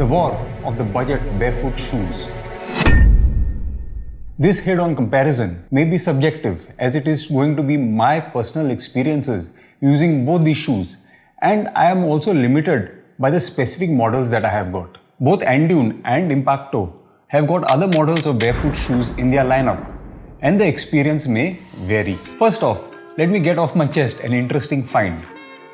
the war of the budget barefoot shoes. This head-on comparison may be subjective as it is going to be my personal experiences using both these shoes, and I am also limited by the specific models that I have got. Both Andune and Impakto have got other models of barefoot shoes in their lineup, and the experience may vary. First off, let me get off my chest an interesting find.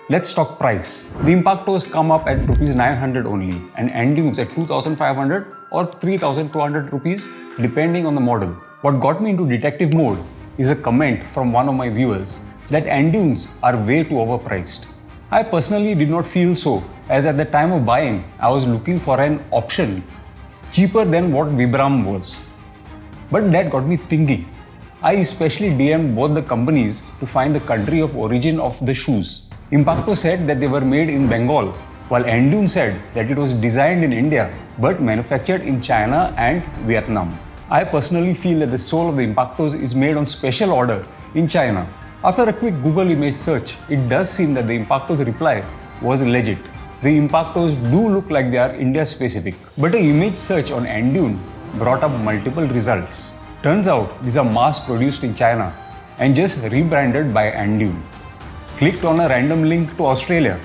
Let's talk price. The Impaktos come up at Rs 900 only and Andunes at 2500 or 3200 rupees depending on the model. What got me into detective mode is a comment from one of my viewers that Andunes are way too overpriced. I personally did not feel so, as at the time of buying I was looking for an option cheaper than what Vibram was. But that got me thinking. I especially DM'd both the companies to find the country of origin of the shoes. Impakto said that they were made in Bengal, while Andune said that it was designed in India but manufactured in China and Vietnam. I personally feel that the sole of the Impaktos is made on special order in China. After a quick Google image search, it does seem that the Impakto's reply was legit. The Impaktos do look like they are India specific, but an image search on Andune brought up multiple results. Turns out these are mass produced in China and just rebranded by Andune. Clicked on a random link to Australia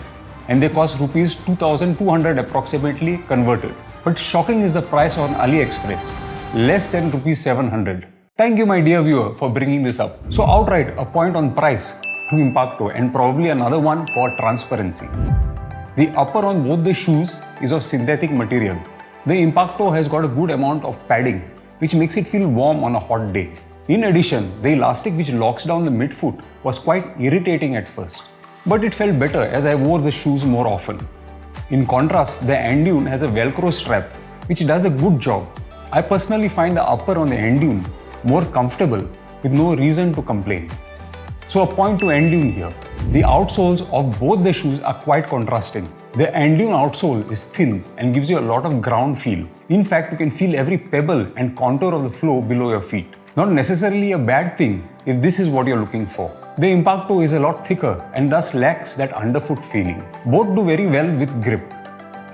and they cost Rs 2200 approximately converted. But shocking is the price on AliExpress, less than Rs 700. Thank you, my dear viewer, for bringing this up. So outright a point on price to Impakto and probably another one for transparency. The upper on both the shoes is of synthetic material. The Impakto has got a good amount of padding which makes it feel warm on a hot day. In addition, the elastic which locks down the midfoot was quite irritating at first, but it felt better as I wore the shoes more often. In contrast, the Andune has a Velcro strap which does a good job. I personally find the upper on the Andune more comfortable with no reason to complain. So a point to Andune here. The outsoles of both the shoes are quite contrasting. The Andune outsole is thin and gives you a lot of ground feel. In fact, you can feel every pebble and contour of the floor below your feet. Not necessarily a bad thing if this is what you're looking for. The Impakto is a lot thicker and thus lacks that underfoot feeling. Both do very well with grip.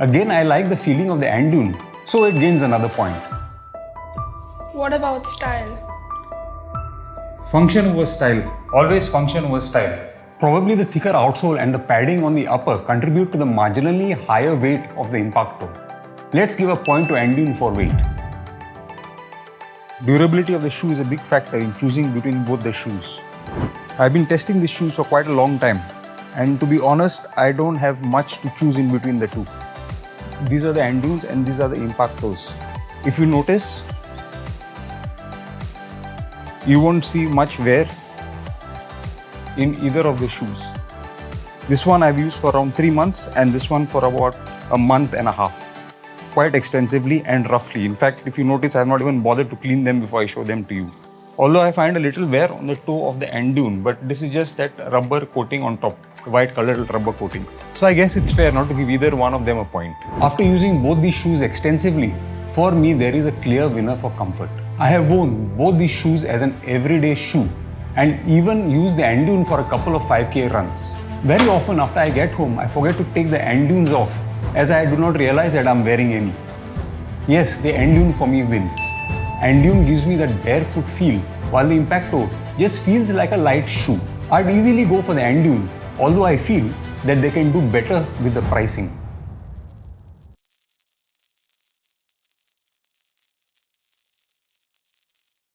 Again, I like the feeling of the Andune, so it gains another point. What about style? Function over style. Always function over style. Probably the thicker outsole and the padding on the upper contribute to the marginally higher weight of the Impakto. Let's give a point to Andune for weight. Durability of the shoe is a big factor in choosing between both the shoes. I've been testing these shoes for quite a long time, and to be honest, I don't have much to choose in between the two. These are the Andunes and these are the Impaktos. If you notice, you won't see much wear in either of the shoes. This one I've used for around 3 months and this one for about a month and a half. Quite extensively and roughly. In fact, if you notice, I have not even bothered to clean them before I show them to you. Although I find a little wear on the toe of the Andune, but this is just that rubber coating on top, white colored rubber coating. So I guess it's fair not to give either one of them a point. After using both these shoes extensively, for me there is a clear winner for comfort. I have worn both these shoes as an everyday shoe and even used the Andune for a couple of 5K runs. Very often after I get home, I forget to take the Andunes off as I do not realize that I'm wearing any. Yes, the Andune for me wins. Andune gives me that barefoot feel, while the Impakto just feels like a light shoe. I'd easily go for the Andune, although I feel that they can do better with the pricing.